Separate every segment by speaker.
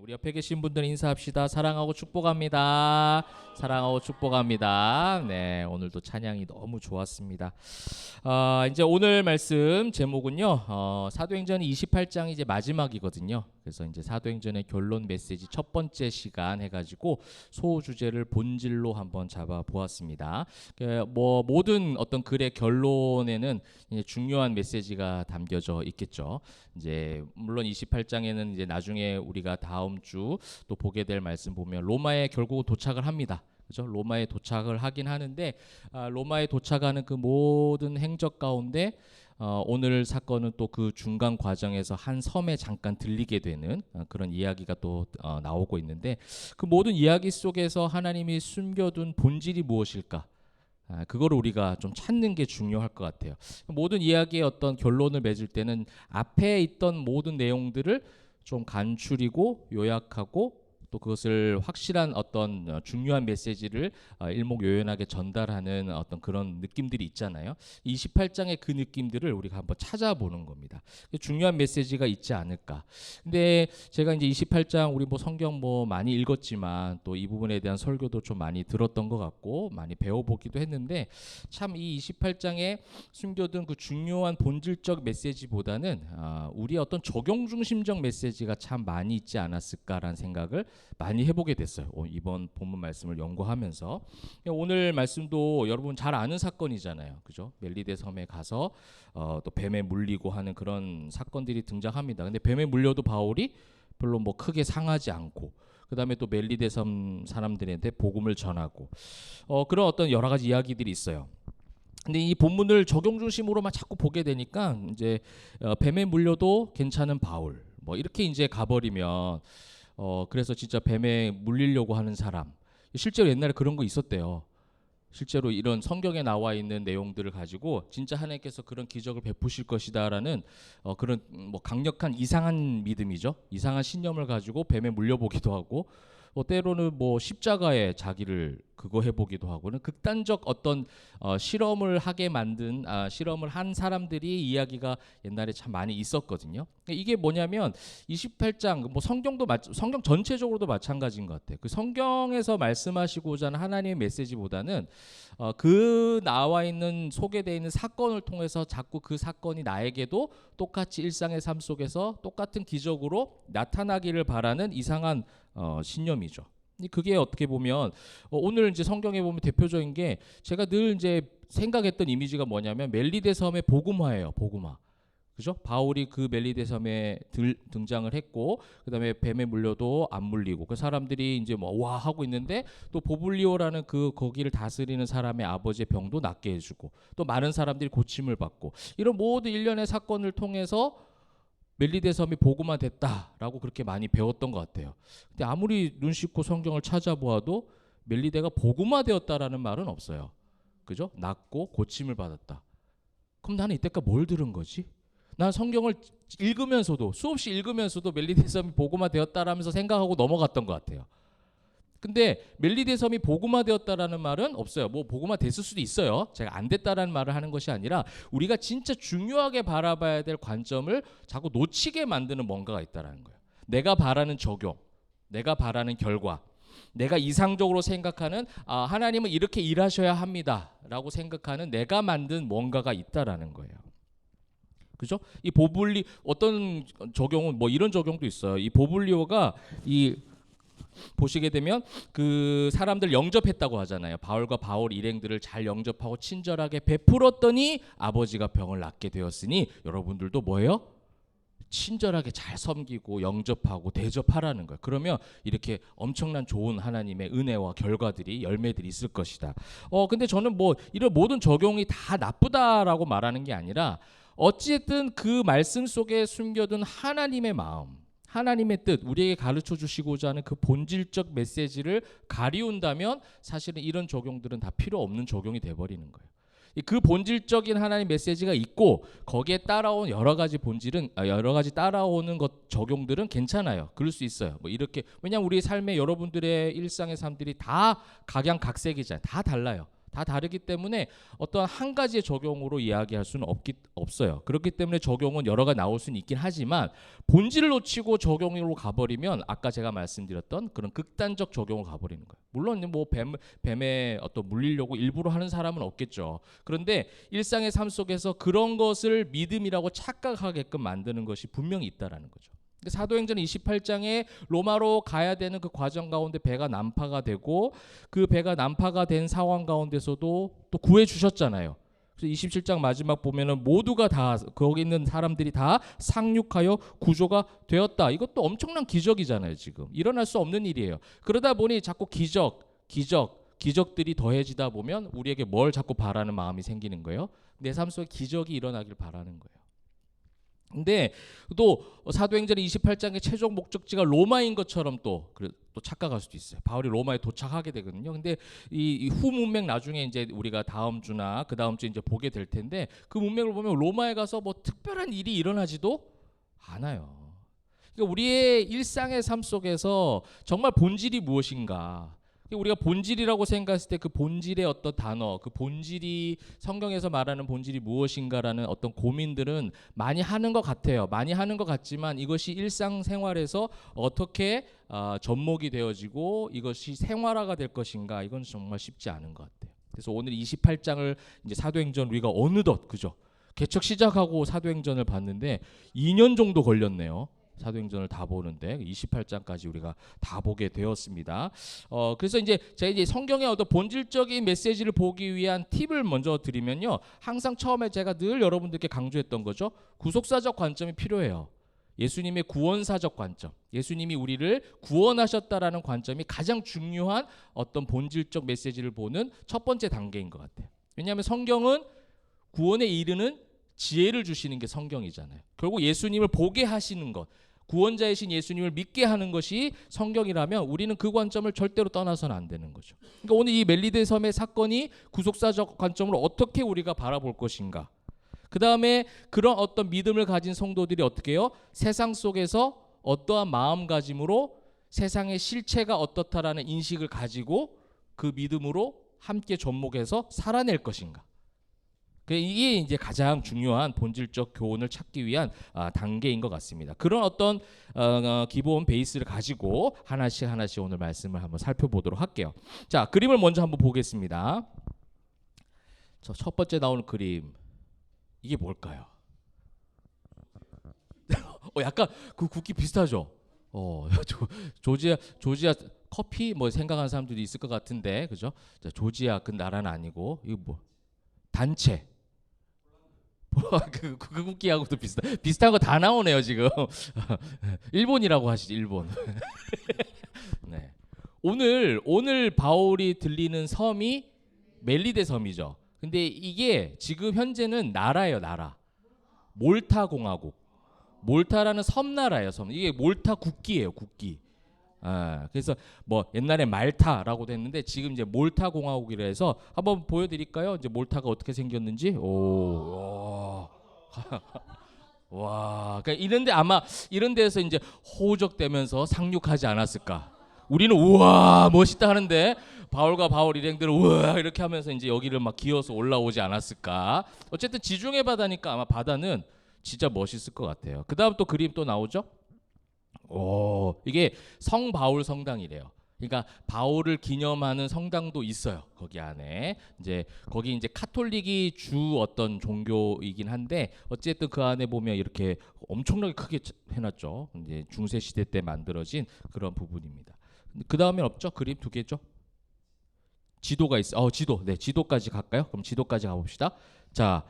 Speaker 1: 우리 옆에 계신 분들 인사합시다. 사랑하고 축복합니다. 사랑하고 축복합니다. 네, 오늘도 찬양이 너무 좋았습니다. 이제 오늘 말씀 제목은요. 사도행전 28장이 이제 마지막이거든요. 그래서 이제 사도행전의 결론 메시지 첫 번째 시간 해가지고 소주제를 본질로 한번 잡아 보았습니다. 뭐 모든 어떤 글의 결론에는 이제 중요한 메시지가 담겨져 있겠죠. 이제 물론 28장에는 이제 나중에 우리가 다음 주 또 보게 될 말씀 보면 로마에 결국 도착을 합니다. 그죠? 로마에 도착을 하긴 하는데 로마에 도착하는 그 모든 행적 가운데 오늘 사건은 또 그 중간 과정에서 한 섬에 잠깐 들리게 되는 그런 이야기가 또 나오고 있는데 그 모든 이야기 속에서 하나님이 숨겨둔 본질이 무엇일까? 그거를 우리가 좀 찾는 게 중요할 것 같아요. 모든 이야기의 어떤 결론을 맺을 때는 앞에 있던 모든 내용들을 좀 간추리고 요약하고 또 그것을 확실한 어떤 중요한 메시지를 일목요연하게 전달하는 어떤 그런 느낌들이 있잖아요. 28장의 그 느낌들을 우리가 한번 찾아보는 겁니다. 중요한 메시지가 있지 않을까. 근데 제가 이제 28장 우리 뭐 성경 뭐 많이 읽었지만 또 이 부분에 대한 설교도 좀 많이 들었던 것 같고 많이 배워보기도 했는데 참 이 28장에 숨겨둔 그 중요한 본질적 메시지보다는 우리의 어떤 적용 중심적 메시지가 참 많이 있지 않았을까라는 생각을 많이 해보게 됐어요. 이번 본문 말씀을 연구하면서 오늘 말씀도 여러분 잘 아는 사건이잖아요, 그죠? 멜리데 섬에 가서 또 뱀에 물리고 하는 그런 사건들이 등장합니다. 근데 뱀에 물려도 바울이 별로 뭐 크게 상하지 않고 그 다음에 또 멜리데 섬 사람들한테 복음을 전하고 그런 어떤 여러 가지 이야기들이 있어요. 근데 이 본문을 적용 중심으로만 자꾸 보게 되니까 이제 뱀에 물려도 괜찮은 바울 뭐 이렇게 이제 가버리면 그래서 진짜 뱀에 물리려고 하는 사람 실제로 옛날에 그런 거 있었대요. 실제로 이런 성경에 나와 있는 내용들을 가지고 진짜 하나님께서 그런 기적을 베푸실 것이다라는 그런 뭐 강력한 이상한 믿음이죠. 이상한 신념을 가지고 뱀에 물려보기도 하고 때로는 뭐 십자가에 자기를 그거 해보기도 하고는 극단적 어떤 실험을 하게 만든 실험을 한 사람들이 이야기가 옛날에 참 많이 있었거든요. 이게 뭐냐면 28장 뭐 성경 전체적으로도 마찬가지인 것 같아요. 그 성경에서 말씀하시고자 하는 하나님의 메시지보다는 그 나와 있는 소개되어 있는 사건을 통해서 자꾸 그 사건이 나에게도 똑같이 일상의 삶 속에서 똑같은 기적으로 나타나기를 바라는 이상한 신념이죠. 그게 어떻게 보면 오늘 이제 성경에 보면 대표적인 게 제가 늘 이제 생각했던 이미지가 뭐냐면 멜리데 섬의 복음화예요. 복음화. 그죠? 바울이 그 멜리데 섬에 등장을 했고 그다음에 뱀에 물려도 안 물리고 그 사람들이 이제 뭐 와 하고 있는데 또 보블리오라는 그 거기를 다스리는 사람의 아버지의 병도 낫게 해주고 또 많은 사람들이 고침을 받고 이런 모든 일련의 사건을 통해서 멜리데 섬이 복음화 됐다라고 그렇게 많이 배웠던 것 같아요. 근데 아무리 눈 씻고 성경을 찾아보아도 멜리데가 복음화 되었다라는 말은 없어요. 그죠? 낫고 고침을 받았다. 그럼 나는 이때까지 뭘 들은 거지? 난 성경을 읽으면서도 수없이 읽으면서도 멜리데 섬이 복음화 되었다라면서 생각하고 넘어갔던 것 같아요. 근데 멜리데 섬이 복음화 되었다라는 말은 없어요. 뭐 복음화 됐을 수도 있어요. 제가 안 됐다라는 말을 하는 것이 아니라 우리가 진짜 중요하게 바라봐야 될 관점을 자꾸 놓치게 만드는 뭔가가 있다라는 거예요. 내가 바라는 적용, 내가 바라는 결과, 내가 이상적으로 생각하는 하나님은 이렇게 일하셔야 합니다라고 생각하는 내가 만든 뭔가가 있다라는 거예요. 그죠? 이 보블리 어떤 적용은 뭐 이런 적용도 있어요. 이 보블리오가 보시게 되면 그 사람들 영접했다고 하잖아요. 바울과 바울 일행들을 잘 영접하고 친절하게 베풀었더니 아버지가 병을 낫게 되었으니 여러분들도 뭐예요? 친절하게 잘 섬기고 영접하고 대접하라는 거예요. 그러면 이렇게 엄청난 좋은 하나님의 은혜와 결과들이 열매들이 있을 것이다. 근데 저는 뭐 이런 모든 적용이 다 나쁘다라고 말하는 게 아니라 어찌됐든 그 말씀 속에 숨겨둔 하나님의 마음 하나님의 뜻, 우리에게 가르쳐 주시고자 하는 그 본질적 메시지를 가리운다면 사실은 이런 적용들은 다 필요 없는 적용이 돼버리는 거예요. 그 본질적인 하나님 메시지가 있고 거기에 따라온 여러 가지 여러 가지 따라오는 것 적용들은 괜찮아요. 그럴 수 있어요. 뭐 이렇게 왜냐하면 우리 삶의 여러분들의 일상의 삶들이 다 각양각색이잖아요. 다 달라요. 다 다르기 때문에 어떤 한 가지의 적용으로 이야기할 수는 없어요. 그렇기 때문에 적용은 여러 가지 나올 수는 있긴 하지만 본질을 놓치고 적용으로 가버리면 아까 제가 말씀드렸던 그런 극단적 적용을 가버리는 거예요. 물론 뭐 뱀에 어떤 물리려고 일부러 하는 사람은 없겠죠. 그런데 일상의 삶 속에서 그런 것을 믿음이라고 착각하게끔 만드는 것이 분명히 있다라는 거죠. 사도행전 28장에 로마로 가야 되는 그 과정 가운데 배가 난파가 되고 그 배가 난파가 된 상황 가운데서도 또 구해 주셨잖아요. 그래서 27장 마지막 보면은 모두가 다 거기 있는 사람들이 다 상륙하여 구조가 되었다. 이것도 엄청난 기적이잖아요. 지금 일어날 수 없는 일이에요. 그러다 보니 자꾸 기적들이 더해지다 보면 우리에게 뭘 자꾸 바라는 마음이 생기는 거예요. 내 삶 속에 기적이 일어나길 바라는 거예요. 근데 또 사도행전 28장의 최종 목적지가 로마인 것처럼 또 착각할 수도 있어요. 바울이 로마에 도착하게 되거든요. 근데 이 후문맥 나중에 이제 우리가 다음 주나 그 다음 주에 이제 보게 될 텐데 그 문맥을 보면 로마에 가서 뭐 특별한 일이 일어나지도 않아요. 그러니까 우리의 일상의 삶 속에서 정말 본질이 무엇인가? 우리가 본질이라고 생각했을 때 그 본질의 어떤 단어, 그 본질이 성경에서 말하는 본질이 무엇인가라는 어떤 고민들은 많이 하는 것 같아요. 많이 하는 것 같지만 이것이 일상생활에서 어떻게 접목이 되어지고 이것이 생활화가 될 것인가, 이건 정말 쉽지 않은 것 같아요. 그래서 오늘 28장을 이제 사도행전 우리가 어느덧 그죠? 개척 시작하고 사도행전을 봤는데 2년 정도 걸렸네요. 사도행전을 다 보는데 28장까지 우리가 다 보게 되었습니다. 그래서 이제 제가 이제 성경의 어떤 본질적인 메시지를 보기 위한 팁을 먼저 드리면요, 항상 처음에 제가 늘 여러분들께 강조했던 거죠. 구속사적 관점이 필요해요. 예수님의 구원사적 관점, 예수님이 우리를 구원하셨다라는 관점이 가장 중요한 어떤 본질적 메시지를 보는 첫 번째 단계인 것 같아요. 왜냐하면 성경은 구원에 이르는 지혜를 주시는 게 성경이잖아요. 결국 예수님을 보게 하시는 것, 구원자이신 예수님을 믿게 하는 것이 성경이라면 우리는 그 관점을 절대로 떠나서는 안 되는 거죠. 그러니까 오늘 이 멜리데 섬의 사건이 구속사적 관점으로 어떻게 우리가 바라볼 것인가, 그 다음에 그런 어떤 믿음을 가진 성도들이 어떻게 해요? 세상 속에서 어떠한 마음가짐으로 세상의 실체가 어떻다라는 인식을 가지고 그 믿음으로 함께 접목해서 살아낼 것인가. 이게 이제 가장 중요한 본질적 교훈을 찾기 위한 단계인 것 같습니다. 그런 어떤 기본 베이스를 가지고 하나씩 오늘 말씀을 한번 살펴보도록 할게요. 자, 그림을 먼저 한번 보겠습니다. 첫 번째 나오는 그림, 이게 뭘까요? 약간 그 국기 비슷하죠? 조지아 커피 뭐 생각하는 사람들이 있을 것 같은데, 그죠? 자, 조지아 그 나라는 아니고 이거 뭐 단체. 그 국기하고도 비슷한 거 다 나오네요 지금. 일본이라고 하시죠, 일본. 네. 오늘 바울이 들리는 섬이 멜리데 섬이죠. 근데 이게 지금 현재는 나라예요, 나라. 몰타 공화국. 몰타라는 섬나라예요, 섬. 이게 몰타 국기예요, 국기. 그래서 뭐 옛날에 말타라고도 했는데 지금 이제 몰타 공화국이라 해서 한번 보여드릴까요? 이제 몰타가 어떻게 생겼는지. 와, 그러니까 이런데 아마 이런 데서 이제 호적되면서 상륙하지 않았을까. 우리는 우와 멋있다 하는데 바울과 바울 일행들은 우와 이렇게 하면서 이제 여기를 막 기어서 올라오지 않았을까. 어쨌든 지중해 바다니까 아마 바다는 진짜 멋있을 것 같아요. 그 다음 또 그림 또 나오죠. 이게 성 바울 성당이래요. 그러니까 바울을 기념하는 성당도 있어요. 거기 안에 거기 이제 카톨릭이 주 어떤 종교이긴 한데 어쨌든 그 안에 보면 이렇게 엄청나게 크게 해놨죠. 이제 중세 시대 때 만들어진 그런 부분입니다. 그 다음엔 없죠? 그림 두 개죠. 지도가 있어. 지도까지 갈까요? 그럼 지도까지 가봅시다. 자.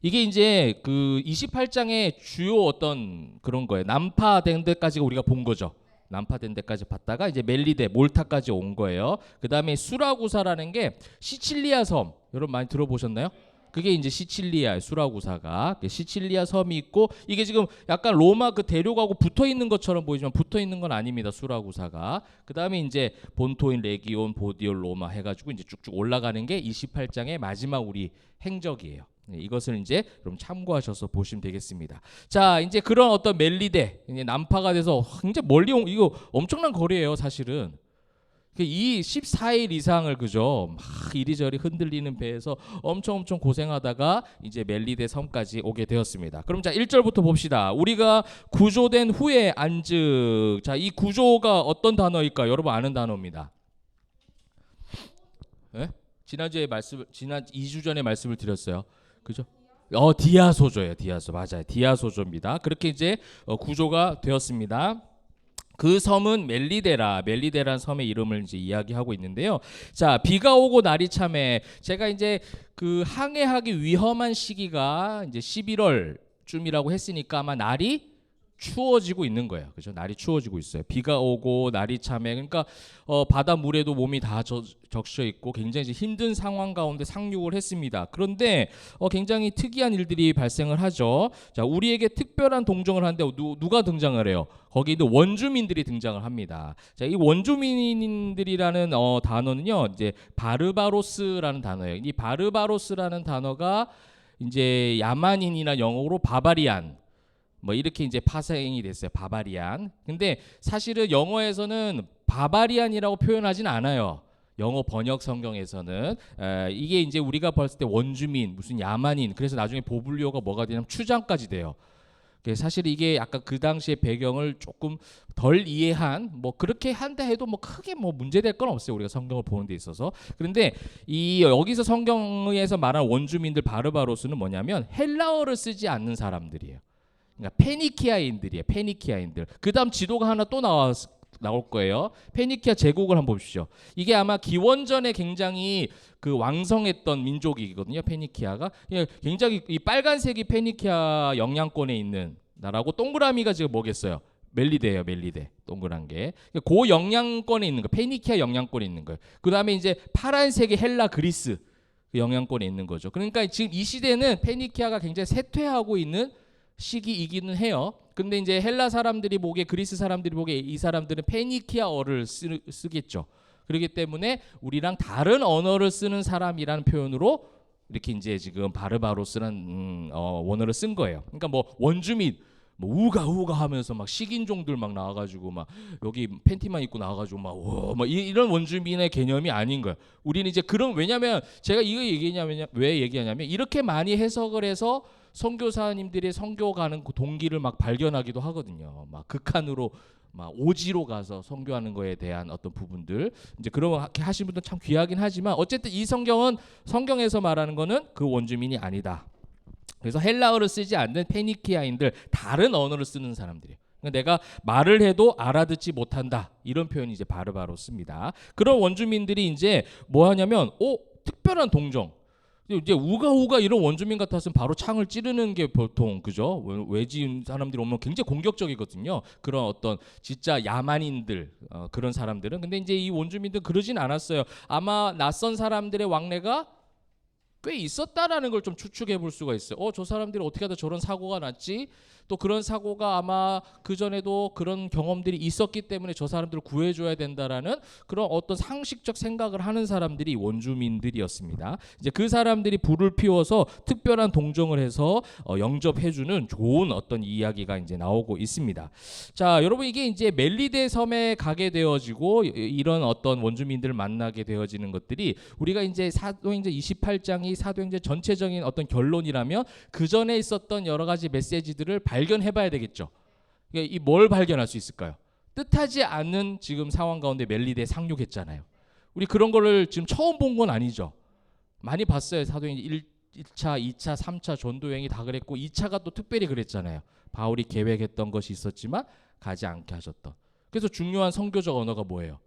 Speaker 1: 이게 이제 그 28장의 주요 어떤 그런 거예요. 난파된 데까지 우리가 본 거죠. 난파된 데까지 봤다가 이제 멜리데, 몰타까지 온 거예요. 그 다음에 수라구사라는 게 시칠리아 섬, 여러분 많이 들어보셨나요? 그게 이제 시칠리아, 수라구사가 시칠리아 섬이 있고 이게 지금 약간 로마 그 대륙하고 붙어 있는 것처럼 보이지만 붙어 있는 건 아닙니다. 수라구사가. 그 다음에 이제 본토인 레기온, 보디올, 로마 해가지고 이제 쭉쭉 올라가는 게 28장의 마지막 우리 행적이에요. 이것을 이제 여러분 참고하셔서 보시면 되겠습니다. 자, 이제 그런 어떤 멜리데 이제 난파가 돼서 굉장히 멀리 이거 엄청난 거리예요, 사실은. 이 14일 이상을 그죠? 막 이리저리 흔들리는 배에서 엄청 고생하다가 이제 멜리데 섬까지 오게 되었습니다. 그럼 자 1절부터 봅시다. 우리가 구조된 후에 안즉. 자, 이 구조가 어떤 단어일까? 여러분 아는 단어입니다. 네? 지난 2주 전에 말씀을 드렸어요. 그죠? 디아소조예요. 디아소. 맞아요. 디아소조입니다. 그렇게 이제 구조가 되었습니다. 그 섬은 멜리데라는 섬의 이름을 이제 이야기하고 있는데요. 자, 비가 오고 날이 참해. 제가 이제 그 항해하기 위험한 시기가 이제 11월쯤이라고 했으니까 아마 날이 추워지고 있는 거예요. 그죠? 날이 추워지고 있어요. 비가 오고 날이 참해. 그러니까 바닷물에도 몸이 다 적셔 있고 굉장히 힘든 상황 가운데 상륙을 했습니다. 그런데 굉장히 특이한 일들이 발생을 하죠. 자, 우리에게 특별한 동정을 하는데 누가 등장을 해요? 거기 있는 원주민들이 등장을 합니다. 자, 이 원주민들이라는 단어는요, 이제 바르바로스라는 단어예요. 이 바르바로스라는 단어가 이제 야만인이나 영어로 바바리안 뭐 이렇게 이제 파생이 됐어요. 바바리안. 근데 사실은 영어에서는 바바리안이라고 표현하진 않아요. 영어 번역 성경에서는 이게 이제 우리가 봤을 때 원주민, 무슨 야만인, 그래서 나중에 보블리오가 뭐가 되냐면 추장까지 돼요. 사실 이게 약간 그 당시의 배경을 조금 덜 이해한 뭐 그렇게 한다 해도 뭐 크게 뭐 문제될 건 없어요. 우리가 성경을 보는 데 있어서. 그런데 이 여기서 성경에서 말하는 원주민들 바르바로스는 뭐냐면 헬라어를 쓰지 않는 사람들이에요. 그러니까 페니키아인들이에요. 페니키아인들. 그다음 지도가 하나 또 나올 거예요. 페니키아 제국을 한번 보십시오. 이게 아마 기원전에 굉장히 그 왕성했던 민족이거든요. 페니키아가 굉장히 이 빨간색이 페니키아 영향권에 있는 나라고 동그라미가 지금 뭐겠어요? 멜리데예요. 멜리데. 동그란 게. 그 영향권에 있는 거. 페니키아 영향권에 있는 거예요. 그다음에 이제 파란색이 헬라 그리스 그 영향권에 있는 거죠. 그러니까 지금 이 시대는 페니키아가 굉장히 쇠퇴하고 있는 시기이기는 해요. 근데 이제 헬라 사람들이 보기에 그리스 사람들이 보기에 이 사람들은 페니키아어를 쓰겠죠. 그렇기 때문에 우리랑 다른 언어를 쓰는 사람이라는 표현으로 이렇게 이제 지금 바르바로스라는 원어를 쓴 거예요. 그러니까 뭐 원주민 뭐 우가 하면서 막 식인종들 막 나와가지고 막 여기 팬티만 입고 나와가지고 막 이런 원주민의 개념이 아닌 거예요. 우리는 이제 그런 왜냐면 제가 이거 왜 얘기하냐면 이렇게 많이 해석을 해서 선교사님들이 선교 가는 그 동기를 막 발견하기도 하거든요. 막 극한으로 막 오지로 가서 선교하는 거에 대한 어떤 부분들 이제 그런 하신 분들 참 귀하긴 하지만 어쨌든 이 성경에서 말하는 거는 그 원주민이 아니다. 그래서 헬라어를 쓰지 않는 페니키아인들 다른 언어를 쓰는 사람들이에요. 그러니까 내가 말을 해도 알아듣지 못한다 이런 표현이 이제 바르바로 씁니다. 그런 원주민들이 이제 뭐 하냐면 특별한 동정. 이제 우가 이런 원주민 같았으면 바로 창을 찌르는 게 보통 그죠? 외지인 사람들이 오면 굉장히 공격적이거든요. 그런 어떤 진짜 야만인들 그런 사람들은 근데 이제 이 원주민들 그러진 않았어요. 아마 낯선 사람들의 왕래가 꽤 있었다라는 걸 좀 추측해 볼 수가 있어요. 저 사람들이 어떻게 하다 저런 사고가 났지? 또 그런 사고가 아마 그 전에도 그런 경험들이 있었기 때문에 저 사람들을 구해줘야 된다라는 그런 어떤 상식적 생각을 하는 사람들이 원주민들이었습니다. 이제 그 사람들이 불을 피워서 특별한 동정을 해서 영접해주는 좋은 어떤 이야기가 이제 나오고 있습니다. 자, 여러분 이게 이제 멜리데 섬에 가게 되어지고 이런 어떤 원주민들을 만나게 되어지는 것들이 우리가 이제 사도행전 28장이 사도행전 전체적인 어떤 결론이라면 그 전에 있었던 여러 가지 메시지들을 발견해봐야 되겠죠. 이 뭘 발견할 수 있을까요? 뜻하지 않는 지금 상황 가운데 멜리데 상륙했잖아요. 우리 그런 거를 지금 처음 본 건 아니죠. 많이 봤어요. 사도행전 1차, 2차, 3차 전도여행이 다 그랬고 2차가 또 특별히 그랬잖아요. 바울이 계획했던 것이 있었지만 가지 않게 하셨던. 그래서 중요한 선교적 언어가 뭐예요?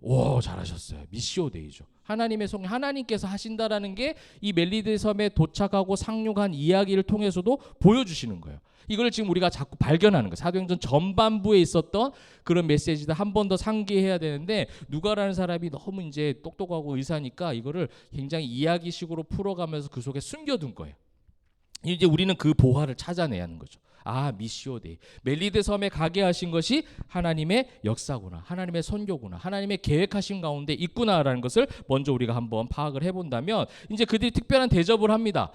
Speaker 1: 오, 잘하셨어요. 미시오 데이죠. 하나님의 성 하나님께서 하신다라는 게 이 멜리데 섬에 도착하고 상륙한 이야기를 통해서도 보여주시는 거예요. 이걸 지금 우리가 자꾸 발견하는 거예요. 사도행전 전반부에 있었던 그런 메시지를 한 번 더 상기해야 되는데 누가라는 사람이 너무 이제 똑똑하고 의사니까 이거를 굉장히 이야기식으로 풀어가면서 그 속에 숨겨둔 거예요. 이제 우리는 그 보화를 찾아내야 하는 거죠. 미시오 데이. 멜리데 섬에 가게 하신 것이 하나님의 역사구나. 하나님의 선교구나. 하나님의 계획하신 가운데 있구나라는 것을 먼저 우리가 한번 파악을 해본다면 이제 그들이 특별한 대접을 합니다.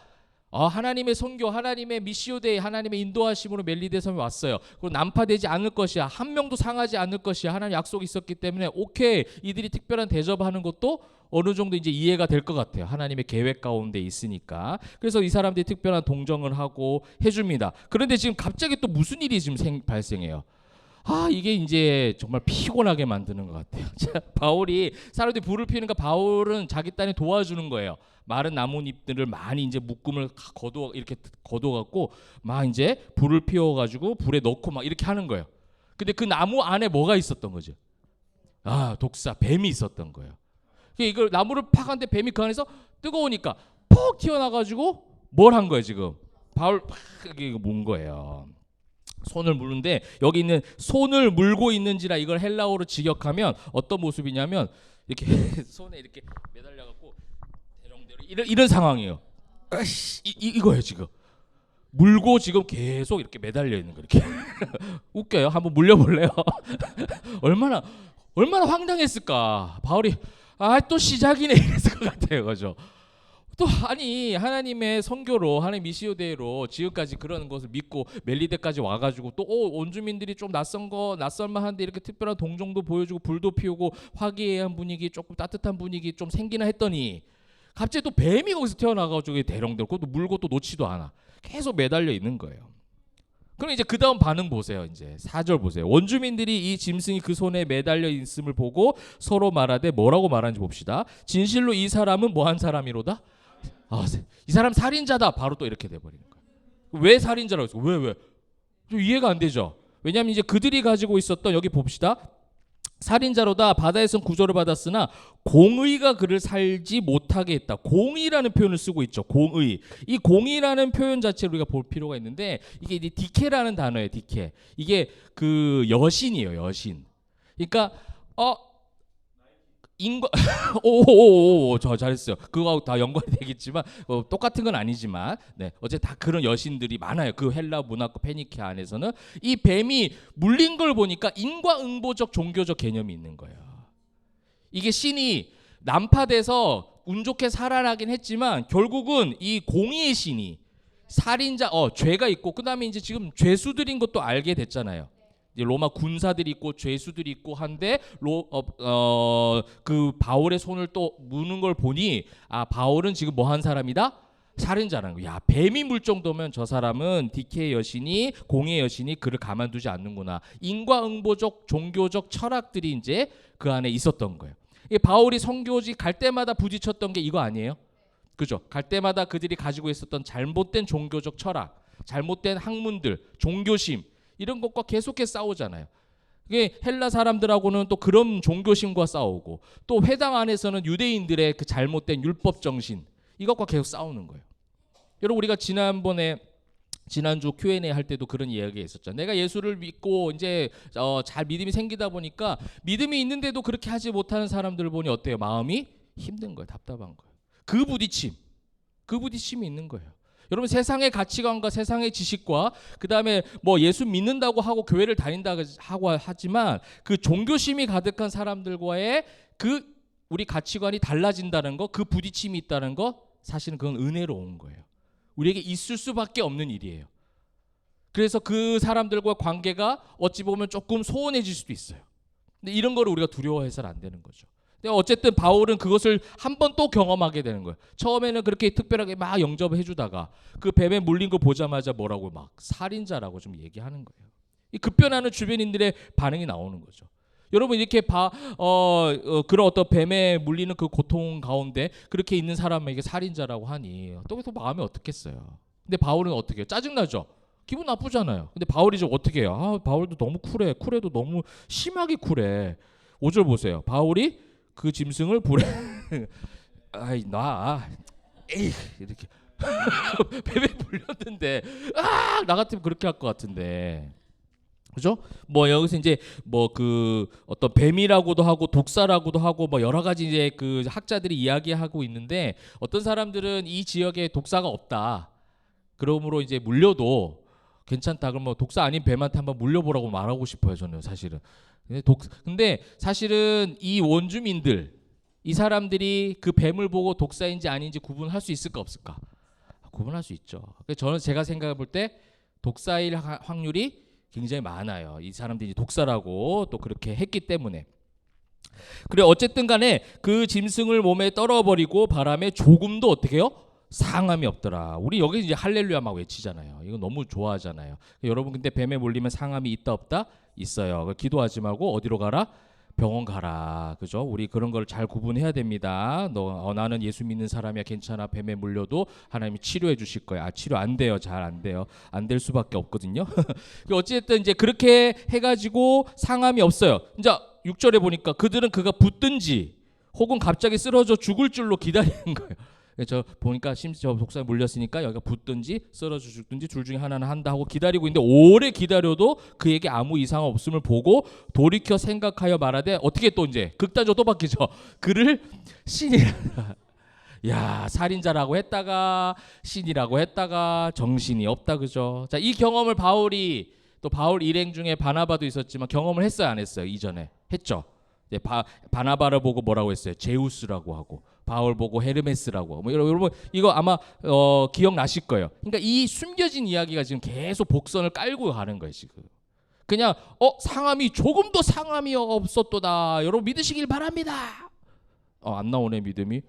Speaker 1: 하나님의 선교, 하나님의 미시오데이, 하나님의 인도하심으로 멜리데 섬에 왔어요. 그리고 난파되지 않을 것이야. 한 명도 상하지 않을 것이야. 하나님 약속이 있었기 때문에 오케이. 이들이 특별한 대접하는 것도 어느 정도 이제 이해가 될 것 같아요. 하나님의 계획 가운데 있으니까. 그래서 이 사람들이 특별한 동정을 하고 해줍니다. 그런데 지금 갑자기 또 무슨 일이 지금 발생해요? 이게 이제 정말 피곤하게 만드는 것 같아요. 바울이 사람들이 불을 피우니까 바울은 자기 딴에 도와주는 거예요. 마른 나뭇잎들을 많이 이제 묶음을 이렇게 걷어갖고 막 이제 불을 피워가지고 불에 넣고 막 이렇게 하는 거예요. 근데 그 나무 안에 뭐가 있었던 거죠? 독사, 뱀이 있었던 거예요. 이걸 나무를 팍 하는데 뱀이 그 안에서 뜨거우니까 퍽 튀어나가지고 뭘 한 거예요 지금? 바울 팍 이거 문 거예요. 손을 물는데 여기 있는 손을 물고 있는지라 이걸 헬라어로 직역하면 어떤 모습이냐면 이렇게 손에 이렇게 매달려갖고 대롱대로 이런 상황이에요. 이거예요 지금. 물고 지금 계속 이렇게 매달려 있는 거 이렇게. 웃겨요. 한번 물려볼래요? 얼마나 황당했을까. 바울이 또 시작이네 이랬을 것 같아요, 그죠? 또 아니 하나님의 선교로 하나님 미시오데이로 지금까지 그런 것을 믿고 멜리데까지 와가지고 또 원주민들이 좀 낯설만한데 이렇게 특별한 동정도 보여주고 불도 피우고 화기애애한 분위기 조금 따뜻한 분위기 좀 생기나 했더니 갑자기 또 뱀이 거기서 튀어나와가지고 대롱대로 그것도 물고 또 놓지도 않아. 계속 매달려 있는 거예요. 그럼 이제 그 다음 반응 보세요. 이제 4절 보세요. 원주민들이 이 짐승이 그 손에 매달려 있음을 보고 서로 말하되 뭐라고 말하는지 봅시다. 진실로 이 사람은 뭐한 사람이로다? 이 사람 살인자다. 바로 또 이렇게 돼버리는 거예요. 왜 살인자라고 했어? 왜? 좀 이해가 안 되죠. 왜냐하면 이제 그들이 가지고 있었던 여기 봅시다. 살인자로다 바다에선 구조를 받았으나 공의가 그를 살지 못하게 했다. 공의라는 표현을 쓰고 있죠. 공의. 이 공의라는 표현 자체를 우리가 볼 필요가 있는데 이게 이제 디케라는 단어예요. 디케. 이게 그 여신이에요. 여신. 그러니까 인과 저 잘했어요. 그거하고 다 연관이 되겠지만 똑같은 건 아니지만 어제 다 그런 여신들이 많아요. 그 헬라 문화권 페니키아 안에서는 이 뱀이 물린 걸 보니까 인과응보적 종교적 개념이 있는 거예요. 이게 신이 난파돼서 운 좋게 살아나긴 했지만 결국은 이 공의의 신이 살인자 죄가 있고 그다음에 이제 지금 죄수들인 것도 알게 됐잖아요. 로마 군사들이 있고 죄수들이 있고 한데 그 바울의 손을 또 무는 걸 보니 바울은 지금 뭐 한 사람이다? 살인자라는 거야. 야, 뱀이 물 정도면 저 사람은 디케의 여신이 공의 여신이 그를 가만두지 않는구나. 인과응보적 종교적 철학들이 이제 그 안에 있었던 거예요. 바울이 선교지 갈 때마다 부딪혔던 게 이거 아니에요? 그죠? 갈 때마다 그들이 가지고 있었던 잘못된 종교적 철학, 잘못된 학문들, 종교심 이런 것과 계속해서 싸우잖아요. 이게 헬라 사람들하고는 또 그런 종교심과 싸우고 또 회당 안에서는 유대인들의 그 잘못된 율법 정신 이것과 계속 싸우는 거예요. 여러분 우리가 지난주 Q&A 할 때도 그런 이야기가 있었죠. 내가 예수를 믿고 이제 잘 믿음이 생기다 보니까 믿음이 있는데도 그렇게 하지 못하는 사람들을 보니 어때요? 마음이 힘든 거예요. 답답한 거예요. 그 부딪힘이 있는 거예요. 여러분 세상의 가치관과 세상의 지식과 그다음에 뭐 예수 믿는다고 하고 교회를 다닌다고 하고 하지만 그 종교심이 가득한 사람들과의 그 우리 가치관이 달라진다는 거, 그 부딪힘이 있다는 거 사실은 그건 은혜로 온 거예요. 우리에게 있을 수밖에 없는 일이에요. 그래서 그 사람들과 관계가 어찌 보면 조금 소원해질 수도 있어요. 근데 이런 거를 우리가 두려워해서는 안 되는 거죠. 근데 어쨌든 바울은 그것을 한 번 또 경험하게 되는 거예요. 처음에는 그렇게 특별하게 막 영접을 해주다가 그 뱀에 물린 거 보자마자 뭐라고 막 살인자라고 좀 얘기하는 거예요. 이 급변하는 주변인들의 반응이 나오는 거죠. 여러분 이렇게 그런 어떤 뱀에 물리는 그 고통 가운데 그렇게 있는 사람에게 살인자라고 하니 또 마음이 어떻겠어요. 근데 바울은 어떻게 해요? 짜증나죠. 기분 나쁘잖아요. 근데 바울이 좀 어떻게 해요? 바울도 너무 쿨해도 너무 심하게 쿨해. 5절 보세요. 바울이 그 짐승을 불에 이렇게 뱀에 물렸는데 나 같으면 그렇게 할 것 같은데 그죠? 뭐 여기서 이제 뭐 그 어떤 뱀이라고도 하고 독사라고도 하고 뭐 여러 가지 이제 그 학자들이 이야기하고 있는데 어떤 사람들은 이 지역에 독사가 없다. 그러므로 이제 물려도 괜찮다. 그럼 뭐 독사 아닌 뱀한테 한번 물려보라고 말하고 싶어요. 저는 사실은. 근데 사실은 이 원주민들 이 사람들이 그 뱀을 보고 독사인지 아닌지 구분할 수 있을까 없을까? 구분할 수 있죠. 저는 제가 생각해 볼 때 독사일 확률이 굉장히 많아요. 이 사람들이 독사라고 또 그렇게 했기 때문에. 그래 어쨌든 간에 그 짐승을 몸에 떨어버리고 바람에 조금도 어떻게 해요? 상함이 없더라. 우리 여기 이제 할렐루야 막 외치잖아요. 이거 너무 좋아하잖아요. 여러분 근데 뱀에 물리면 상함이 있다 없다? 있어요. 기도하지 말고 어디로 가라? 병원 가라. 그죠? 우리 그런 걸 잘 구분해야 됩니다. 나는 예수 믿는 사람이야. 괜찮아. 뱀에 물려도 하나님이 치료해 주실 거야. 치료 안 돼요. 잘 안 돼요. 안 될 수밖에 없거든요. 어쨌든 이제 그렇게 해가지고 상함이 없어요. 이제 6절에 보니까 그들은 그가 붙든지 혹은 갑자기 쓰러져 죽을 줄로 기다리는 거예요. 저 보니까 심지어 독사에 물렸으니까 여기가 붙든지 쓰러져 죽든지 둘 중에 하나는 한다 하고 기다리고 있는데 오래 기다려도 그에게 아무 이상 없음을 보고 돌이켜 생각하여 말하되 어떻게 또 이제 극단적으로 또 바뀌죠. 그를 신이라. 야, 살인자라고 했다가 신이라고 했다가 정신이 없다. 그죠? 자, 이 경험을 바울이 또 바울 일행 중에 바나바도 있었지만 경험을 했어요, 안 했어요? 이전에 했죠. 바나바를 보고 뭐라고 했어요? 제우스라고 하고 바울 보고 헤르메스라고 하고. 여러분 이거 아마 기억나실 거예요. 그러니까 이 숨겨진 이야기가 지금 계속 복선을 깔고 가는 거예요. 지금 그냥 상함이 조금도 상함이 없었도다. 여러분 믿으시길 바랍니다. 안 나오네 믿음이.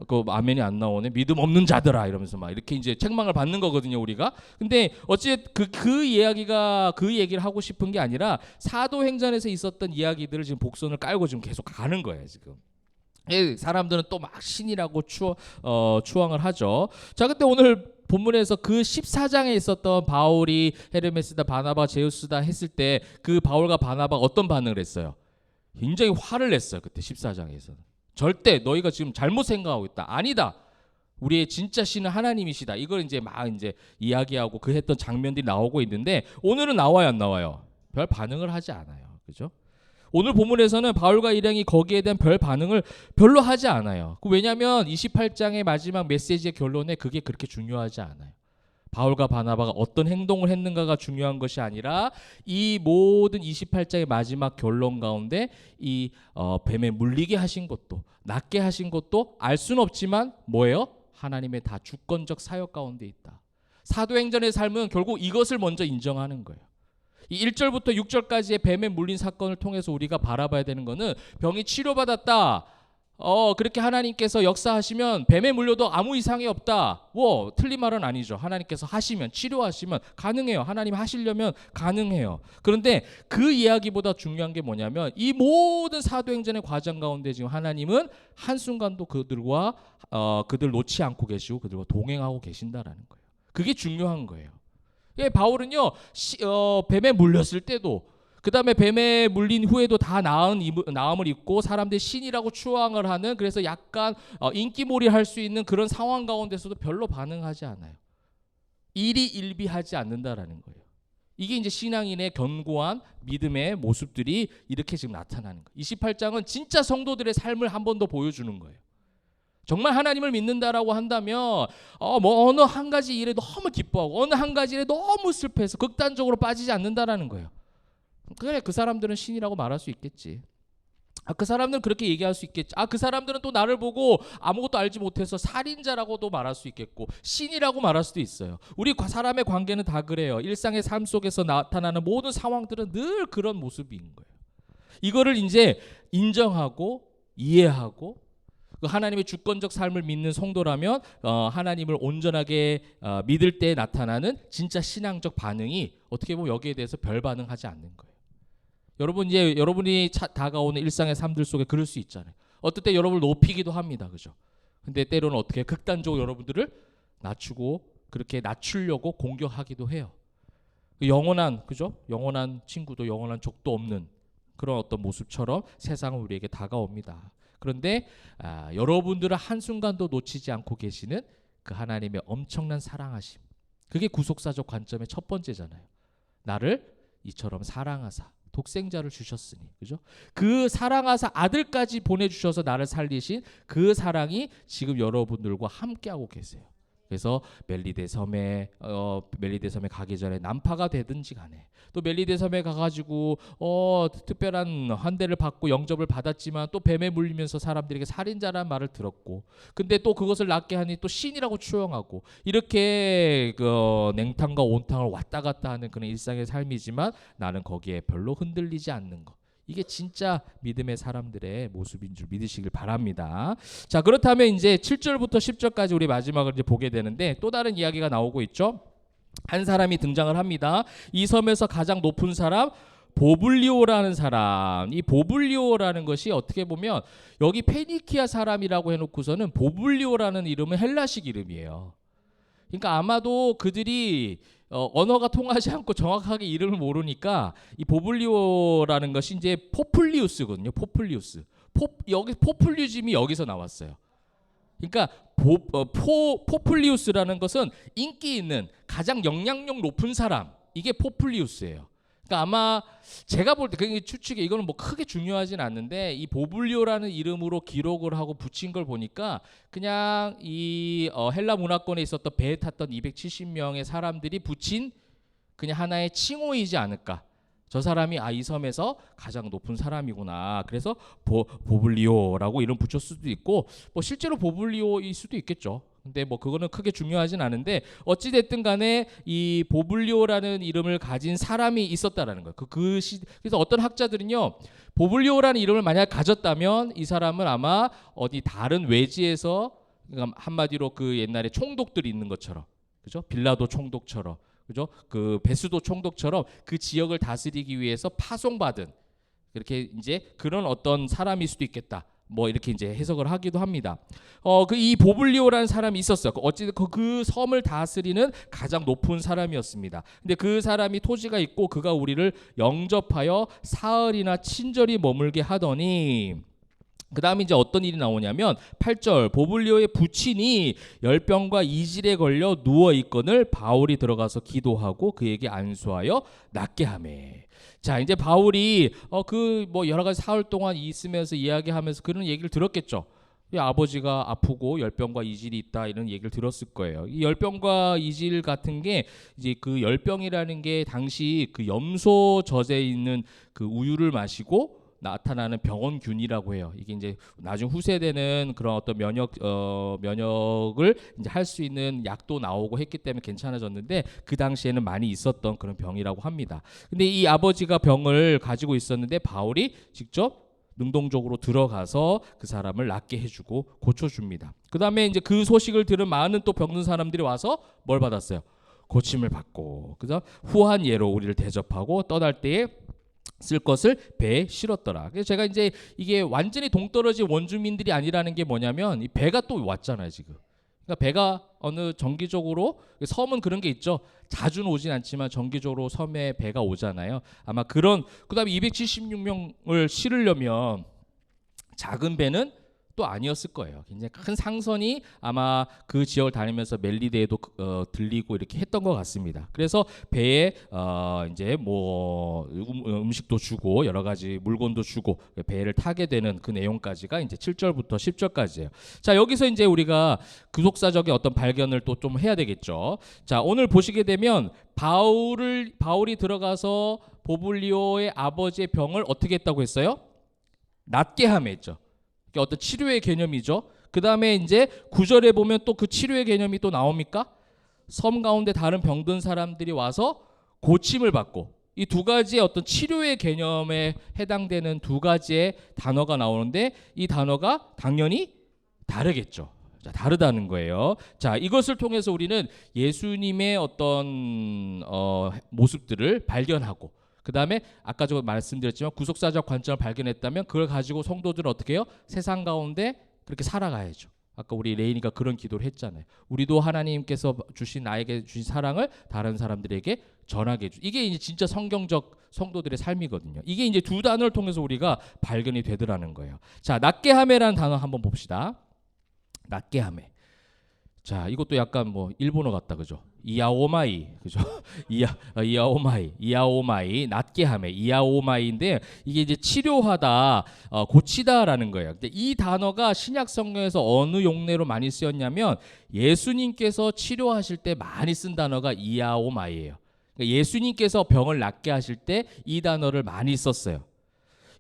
Speaker 1: 그 아멘이 안 나오네. 믿음 없는 자들아 이러면서 막 이렇게 이제 책망을 받는 거거든요 우리가. 근데 어쨌든 그 이야기가 그 얘기를 하고 싶은 게 아니라 사도행전에서 있었던 이야기들을 지금 복선을 깔고 지금 계속 가는 거예요 지금. 사람들은 또 막 신이라고 추앙을 하죠. 자, 근데 오늘 본문에서 그 14장에 있었던 바울이 헤르메스다 바나바 제우스다 했을 때 그 바울과 바나바가 어떤 반응을 했어요? 굉장히 화를 냈어요. 그때 14장에서는. 절대 너희가 지금 잘못 생각하고 있다. 아니다. 우리의 진짜 신은 하나님이시다. 이걸 이제 막 이제 이야기하고 그 했던 장면들이 나오고 있는데 오늘은 나와요, 안 나와요? 별 반응을 하지 않아요. 그죠? 오늘 본문에서는 바울과 일행이 거기에 대한 별 반응을 별로 하지 않아요. 왜냐하면 28장의 마지막 메시지의 결론에 그게 그렇게 중요하지 않아요. 바울과 바나바가 어떤 행동을 했는가가 중요한 것이 아니라 이 모든 28장의 마지막 결론 가운데 이 뱀에 물리게 하신 것도 낫게 하신 것도 알 수는 없지만 뭐예요? 하나님의 다 주권적 사역 가운데 있다. 사도행전의 삶은 결국 이것을 먼저 인정하는 거예요. 이 1절부터 6절까지의 뱀에 물린 사건을 통해서 우리가 바라봐야 되는 것은 병이 치료받았다. 그렇게 하나님께서 역사하시면 뱀에 물려도 아무 이상이 없다. 틀린 말은 아니죠. 하나님께서 하시면 치료하시면 가능해요. 하나님 하시려면 가능해요. 그런데 그 이야기보다 중요한 게 뭐냐면 이 모든 사도행전의 과정 가운데 지금 하나님은 한순간도 그들과 그들 놓지 않고 계시고 그들과 동행하고 계신다라는 거예요. 그게 중요한 거예요. 바울은요 뱀에 물렸을 때도 그 다음에 뱀에 물린 후에도 다 나음을 입고 사람들이 신이라고 추앙을 하는 그래서 약간 인기몰이 할 수 있는 그런 상황 가운데서도 별로 반응하지 않아요. 일희일비하지 않는다라는 거예요. 이게 이제 신앙인의 견고한 믿음의 모습들이 이렇게 지금 나타나는 거예요. 28장은 진짜 성도들의 삶을 한 번 더 보여주는 거예요. 정말 하나님을 믿는다라고 한다면 어느 한 가지 일에 너무 기뻐하고 어느 한 가지 일에 너무 슬퍼해서 극단적으로 빠지지 않는다라는 거예요. 그래 그 사람들은 신이라고 말할 수 있겠지. 그 사람들은 그렇게 얘기할 수 있겠지. 그 사람들은 또 나를 보고 아무것도 알지 못해서 살인자라고도 말할 수 있겠고 신이라고 말할 수도 있어요. 우리 사람의 관계는 다 그래요. 일상의 삶 속에서 나타나는 모든 상황들은 늘 그런 모습인 거예요. 이거를 이제 인정하고 이해하고 하나님의 주권적 삶을 믿는 성도라면 하나님을 온전하게 믿을 때 나타나는 진짜 신앙적 반응이 어떻게 보면 여기에 대해서 별 반응하지 않는 거예요. 여러분 이제 여러분이 다가오는 일상의 삶들 속에 그럴 수 있잖아요. 어떨 때 여러분을 높이기도 합니다. 그죠? 근데 때로는 어떻게 극단적으로 여러분들을 낮추고 그렇게 낮추려고 공격하기도 해요. 영원한 그죠? 영원한 친구도 영원한 적도 없는 그런 어떤 모습처럼 세상은 우리에게 다가옵니다. 그런데 여러분들은 한순간도 놓치지 않고 계시는 그 하나님의 엄청난 사랑하심. 그게 구속사적 관점의 첫 번째잖아요. 나를 이처럼 사랑하사 독생자를 주셨으니. 그죠? 그 사랑하사 아들까지 보내주셔서 나를 살리신 그 사랑이 지금 여러분들과 함께하고 계세요. 그래서 멜리데 섬에 가기 전에 난파가 되든지 간에 또 멜리데 섬에 가가지고 특별한 환대를 받고 영접을 받았지만 또 뱀에 물리면서 사람들에게 살인자라는 말을 들었고, 근데 또 그것을 낫게 하니 또 신이라고 추앙하고, 이렇게 그 냉탕과 온탕을 왔다 갔다 하는 그런 일상의 삶이지만 나는 거기에 별로 흔들리지 않는 것. 이게 진짜 믿음의 사람들의 모습인 줄 믿으시길 바랍니다. 자, 그렇다면 이제 7절부터 10절까지 우리 마지막을 이제 보게 되는데 또 다른 이야기가 나오고 있죠. 한 사람이 등장을 합니다. 이 섬에서 가장 높은 사람 보블리오라는 사람. 이 보블리오라는 것이 어떻게 보면 여기 페니키아 사람이라고 해놓고서는 보블리오라는 이름은 헬라식 이름이에요. 그러니까 아마도 그들이 언어가 통하지 않고 정확하게 이름을 모르니까 이 보블리오라는 것이 이제 포플리우스거든요. 포플리우스. 여기 포퓰리즘이 여기서 나왔어요. 그러니까 포플리우스라는 것은 인기 있는 가장 영향력 높은 사람, 이게 포플리우스예요. 그러니까 아마 제가 볼 때 그게 추측에 이거는 뭐 크게 중요하진 않는데 이 보블리오라는 이름으로 기록을 하고 붙인 걸 보니까 그냥 이 헬라 문화권에 있었던 배에 탔던 270명의 사람들이 붙인 그냥 하나의 칭호이지 않을까. 저 사람이 이 섬에서 가장 높은 사람이구나. 그래서 보블리오라고 이름 붙였을 수도 있고, 뭐 실제로 보블리오일 수도 있겠죠. 근데 뭐 그거는 크게 중요하진 않은데 어찌 됐든 간에 이 보블리오라는 이름을 가진 사람이 있었다라는 거예요. 그래서 어떤 학자들은요, 보블리오라는 이름을 만약 가졌다면 이 사람은 아마 어디 다른 외지에서, 그러니까 한마디로 그 옛날에 총독들이 있는 것처럼, 그죠? 빌라도 총독처럼, 그죠? 그 베스도 총독처럼 그 지역을 다스리기 위해서 파송받은, 그렇게 이제 그런 어떤 사람일 수도 있겠다. 뭐 이렇게 이제 해석을 하기도 합니다. 이 보블리오라는 사람이 있었어요. 어찌됐든 그 섬을 다스리는 가장 높은 사람이었습니다. 근데 그 사람이 토지가 있고 그가 우리를 영접하여 사흘이나 친절히 머물게 하더니, 그 다음에 이제 어떤 일이 나오냐면 8절, 보블리오의 부친이 열병과 이질에 걸려 누워있거늘 바울이 들어가서 기도하고 그에게 안수하여 낫게 하매. 자, 이제 바울이 그 뭐 여러 가지 사흘 동안 있으면서 이야기하면서 그런 얘기를 들었겠죠. 이 아버지가 아프고 열병과 이질이 있다, 이런 얘기를 들었을 거예요. 이 열병과 이질 같은 게 이제 그 열병이라는 게 당시 그 염소 젖에 있는 그 우유를 마시고 나타나는 병원균이라고 해요. 이게 이제 나중 후세되는 그런 어떤 면역을 이제 할 수 있는 약도 나오고 했기 때문에 괜찮아졌는데 그 당시에는 많이 있었던 그런 병이라고 합니다. 근데 이 아버지가 병을 가지고 있었는데 바울이 직접 능동적으로 들어가서 그 사람을 낫게 해주고 고쳐줍니다. 그 다음에 이제 그 소식을 들은 많은 또 병든 사람들이 와서 뭘 받았어요? 고침을 받고, 그래서 후한 예로 우리를 대접하고 떠날 때에 쓸 것을 배에 실었더라. 그래서 제가 이제 이게 완전히 동떨어진 원주민들이 아니라는 게 뭐냐면 이 배가 또 왔잖아요 지금. 그러니까 배가 어느 정기적으로, 섬은 그런 게 있죠. 자주는 오진 않지만 정기적으로 섬에 배가 오잖아요. 아마 그런, 그다음에 276명을 실으려면 작은 배는 또 아니었을 거예요. 굉장히 큰 상선이 아마 그 지역을 다니면서 멜리데에도 들리고 이렇게 했던 것 같습니다. 그래서 배에 이제 뭐 음식도 주고 여러 가지 물건도 주고 배를 타게 되는 그 내용까지가 이제 7절부터 10절까지예요. 자, 여기서 이제 우리가 구속사적인 어떤 발견을 또 좀 해야 되겠죠. 자, 오늘 보시게 되면 바울이 들어가서 보블리오의 아버지의 병을 어떻게 했다고 했어요? 낫게 함에 했죠. 어떤 치료의 개념이죠. 그 다음에 이제 9절에 보면 또 그 치료의 개념이 또 나옵니까? 섬 가운데 다른 병든 사람들이 와서 고침을 받고, 이 두 가지의 어떤 치료의 개념에 해당되는 두 가지의 단어가 나오는데 이 단어가 당연히 다르겠죠. 자, 다르다는 거예요. 자, 이것을 통해서 우리는 예수님의 어떤 모습들을 발견하고, 그 다음에 아까 저 말씀드렸지만 구속사적 관점을 발견했다면 그걸 가지고 성도들은 어떻게 해요? 세상 가운데 그렇게 살아가야죠. 아까 우리 레인이가 그런 기도를 했잖아요. 우리도 하나님께서 나에게 주신 사랑을 다른 사람들에게 전하게 해주. 이게 이제 진짜 성경적 성도들의 삶이거든요. 이게 이제 두 단어를 통해서 우리가 발견이 되더라는 거예요. 자, 낫게 하메라는 단어 한번 봅시다. 낫게 하메. 자, 이것도 약간 뭐 일본어 같다, 그죠? 이아오마이, 그죠? 이아오마이, 낫게 하매, 이아오마이인데 이게 이제 치료하다, 고치다라는 거예요. 근데 이 단어가 신약 성경에서 어느 용례로 많이 쓰였냐면 예수님께서 치료하실 때 많이 쓴 단어가 이아오마이예요. 그러니까 예수님께서 병을 낫게 하실 때 이 단어를 많이 썼어요.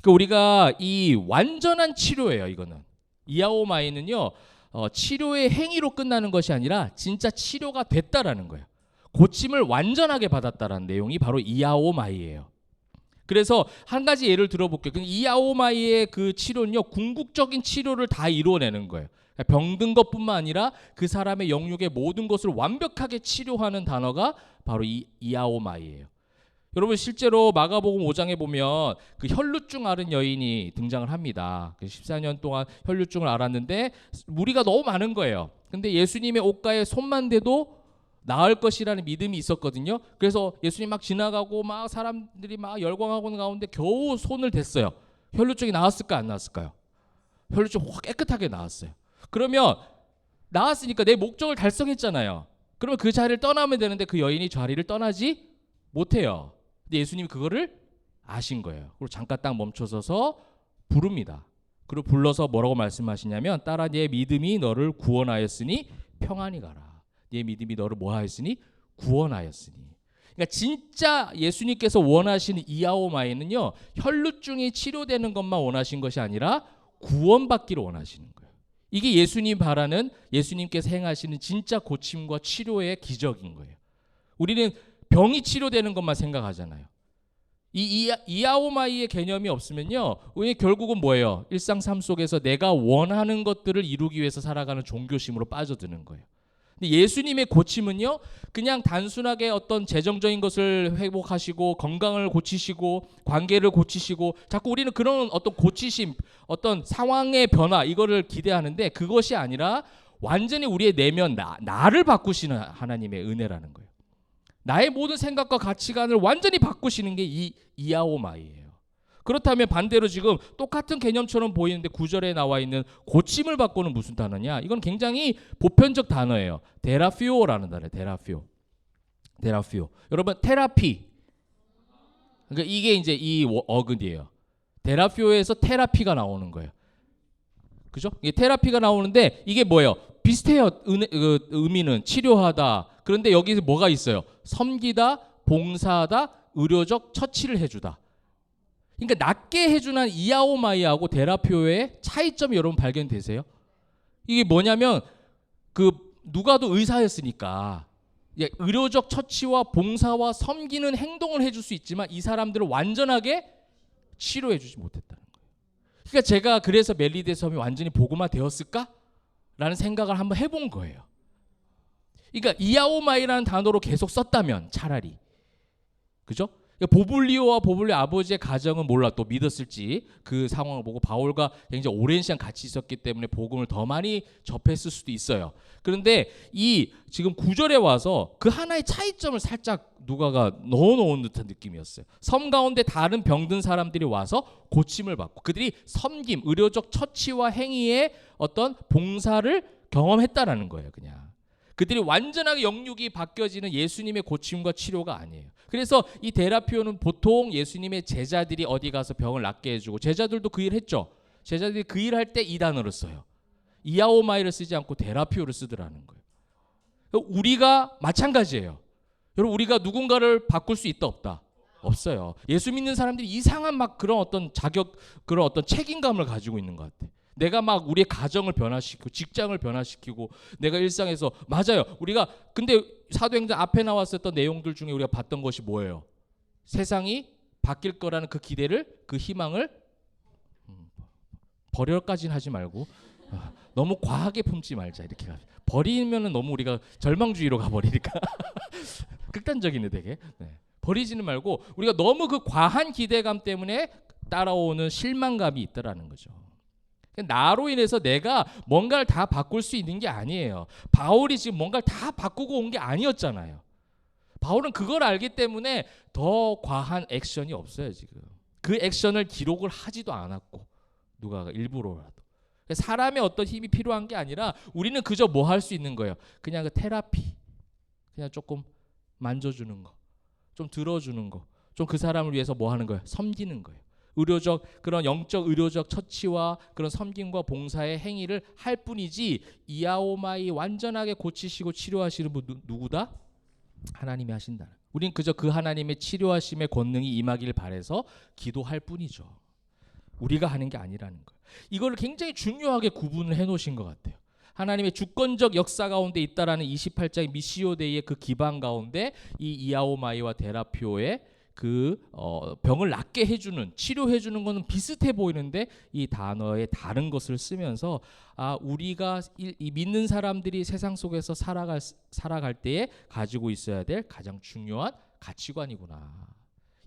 Speaker 1: 그러니까 우리가 이 완전한 치료예요. 이거는 이아오마이는요. 치료의 행위로 끝나는 것이 아니라 진짜 치료가 됐다라는 거예요. 고침을 완전하게 받았다라는 내용이 바로 이아오마이예요. 그래서 한 가지 예를 들어볼게요. 이아오마이의 그 치료는요, 궁극적인 치료를 다 이루어내는 거예요. 병든 것뿐만 아니라 그 사람의 영육의 모든 것을 완벽하게 치료하는 단어가 바로 이아오마이예요. 여러분 실제로 마가복음 5장에 보면 그 혈루증 앓은 여인이 등장을 합니다. 14년 동안 혈루증을 앓았는데 무리가 너무 많은 거예요. 근데 예수님의 옷가에 손만 대도 나을 것이라는 믿음이 있었거든요. 그래서 예수님 막 지나가고 막 사람들이 막 열광하고 있는 가운데 겨우 손을 댔어요. 혈루증이 나았을까 안 나았을까요? 혈루증 확 깨끗하게 나았어요. 그러면 나았으니까 내 목적을 달성했잖아요. 그러면 그 자리를 떠나면 되는데 그 여인이 자리를 떠나지 못해요. 근데 예수님이 그거를 아신 거예요. 그리고 잠깐 딱 멈춰서서 부릅니다. 그리고 불러서 뭐라고 말씀하시냐면 따라 네 믿음이 너를 구원하였으니 평안히 가라. 네 믿음이 너를 뭐하였으니 구원하였으니. 그러니까 진짜 예수님께서 원하시는 이아오마이는요, 혈루증이 치료되는 것만 원하신 것이 아니라 구원받기를 원하시는 거예요. 이게 예수님 바라는, 예수님께서 행하시는 진짜 고침과 치료의 기적인 거예요. 우리는 병이 치료되는 것만 생각하잖아요. 이아오마이의 개념이 없으면요, 우리 결국은 뭐예요? 일상 삶 속에서 내가 원하는 것들을 이루기 위해서 살아가는 종교심으로 빠져드는 거예요. 근데 예수님의 고침은요, 그냥 단순하게 어떤 재정적인 것을 회복하시고 건강을 고치시고 관계를 고치시고, 자꾸 우리는 그런 어떤 고치심, 어떤 상황의 변화, 이거를 기대하는데 그것이 아니라 완전히 우리의 내면 나를 바꾸시는 하나님의 은혜라는 거예요. 나의 모든 생각과 가치관을 완전히 바꾸시는 게 이아오마이예요. 그렇다면 반대로 지금 똑같은 개념처럼 보이는데 9절에 나와 있는 고침을 바꾸는 무슨 단어냐? 이건 굉장히 보편적 단어예요. 데라피오라는 단어예요. 데라피오. 여러분 테라피. 그러니까 이게 이제 이 어근이에요. 데라피오에서 테라피가 나오는 거예요. 그죠? 이게 테라피가 나오는데 이게 뭐예요? 비슷해요. 의미는 치료하다. 그런데 여기서 뭐가 있어요? 섬기다, 봉사하다, 의료적 처치를 해주다. 그러니까 낫게 해주는 이아오마이하고 데라피오의 차이점이 여러분 발견되세요? 이게 뭐냐면 그 누가도 의사였으니까 의료적 처치와 봉사와 섬기는 행동을 해줄 수 있지만 이 사람들을 완전하게 치료해주지 못했다는 거예요. 그러니까 제가 그래서 멜리데 섬이 완전히 복음화 되었을까? 라는 생각을 한번 해본 거예요. 그러니까 이아오마이라는 단어로 계속 썼다면 차라리, 그죠? 보블리오와 보블리오 아버지의 가정은 몰라 또 믿었을지, 그 상황을 보고 바울과 굉장히 오랜 시간 같이 있었기 때문에 복음을 더 많이 접했을 수도 있어요. 그런데 이 지금 9절에 와서 그 하나의 차이점을 살짝 누가가 넣어놓은 듯한 느낌이었어요. 섬 가운데 다른 병든 사람들이 와서 고침을 받고 그들이 섬김, 의료적 처치와 행위의 어떤 봉사를 경험했다라는 거예요. 그냥 그들이 완전하게 영육이 바뀌어지는 예수님의 고침과 치료가 아니에요. 그래서 이 데라피오는 보통 예수님의 제자들이 어디 가서 병을 낫게 해주고, 제자들도 그 일 했죠. 제자들이 그 일 할 때 이 단어를 써요. 이아오마이를 쓰지 않고 데라피오를 쓰더라는 거예요. 우리가 마찬가지예요. 여러분, 우리가 누군가를 바꿀 수 있다 없다? 없어요. 예수 믿는 사람들이 이상한 막 그런 어떤 자격, 그런 어떤 책임감을 가지고 있는 것 같아. 내가 막 우리의 가정을 변화시키고 직장을 변화시키고 내가 일상에서, 맞아요. 우리가 근데 사도행전 앞에 나왔었던 내용들 중에 우리가 봤던 것이 뭐예요? 세상이 바뀔 거라는 그 기대를, 그 희망을 버려까지는 하지 말고 너무 과하게 품지 말자. 이렇게 버리면은 너무 우리가 절망주의로 가버리니까 극단적이네 되게. 네. 버리지는 말고 우리가 너무 그 과한 기대감 때문에 따라오는 실망감이 있다라는 거죠. 나로 인해서 내가 뭔가를 다 바꿀 수 있는 게 아니에요. 바울이 지금 뭔가를 다 바꾸고 온 게 아니었잖아요. 바울은 그걸 알기 때문에 더 과한 액션이 없어요. 지금 그 액션을 기록을 하지도 않았고, 누가 일부러라도. 사람의 어떤 힘이 필요한 게 아니라 우리는 그저 뭐 할 수 있는 거예요? 그냥 그 테라피, 그냥 조금 만져주는 거, 좀 들어주는 거, 좀 그 사람을 위해서 뭐 하는 거예요? 섬기는 거예요. 의료적 그런 영적 의료적 처치와 그런 섬김과 봉사의 행위를 할 뿐이지 이아오마이 완전하게 고치시고 치료하시는 분 누구다? 하나님이 하신다. 우린 그저 그 하나님의 치료하심의 권능이 임하길 바라서 기도할 뿐이죠. 우리가 하는 게 아니라는 거예요. 이걸 굉장히 중요하게 구분을 해놓으신 것 같아요. 하나님의 주권적 역사 가운데 있다라는 28장의 미시오데이의 그 기반 가운데 이 이아오마이와 데라피오의 그 병을 낫게 해주는 치료해주는 것은 비슷해 보이는데 이 단어의 다른 것을 쓰면서 우리가 이 믿는 사람들이 세상 속에서 살아갈 때에 가지고 있어야 될 가장 중요한 가치관이구나.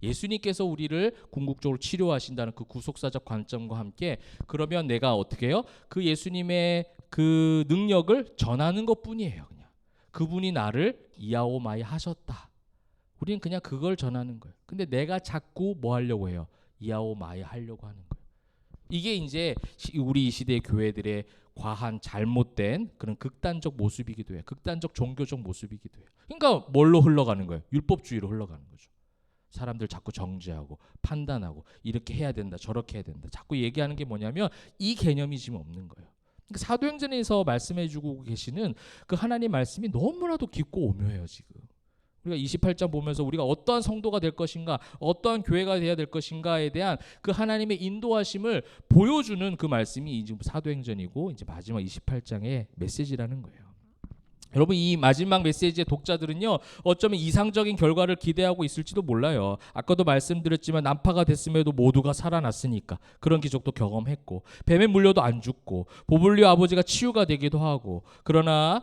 Speaker 1: 예수님께서 우리를 궁극적으로 치료하신다는 그 구속사적 관점과 함께 그러면 내가 어떻게 해요? 그 예수님의 그 능력을 전하는 것뿐이에요. 그냥 그분이 나를 이아오마이 하셨다. 우리는 그냥 그걸 전하는 거예요. 근데 내가 자꾸 뭐 하려고 해요? 이아오마이 하려고 하는 거예요. 이게 이제 우리 이 시대의 교회들의 과한 잘못된 그런 극단적 모습이기도 해요. 극단적 종교적 모습이기도 해요. 그러니까 뭘로 흘러가는 거예요? 율법주의로 흘러가는 거죠. 사람들 자꾸 정죄하고 판단하고 이렇게 해야 된다 저렇게 해야 된다 자꾸 얘기하는 게 뭐냐면 이 개념이 지금 없는 거예요. 그러니까 사도행전에서 말씀해주고 계시는 그 하나님 말씀이 너무나도 깊고 오묘해요. 지금 우리가 28장 보면서 우리가 어떠한 성도가 될 것인가 어떠한 교회가 돼야 될 것인가에 대한 그 하나님의 인도하심을 보여주는 그 말씀이 지금 사도행전이고 이제 마지막 28장의 메시지라는 거예요. 여러분 이 마지막 메시지의 독자들은요 어쩌면 이상적인 결과를 기대하고 있을지도 몰라요. 아까도 말씀드렸지만 난파가 됐음에도 모두가 살아났으니까 그런 기적도 경험했고 뱀에 물려도 안 죽고 보블리오 아버지가 치유가 되기도 하고 그러나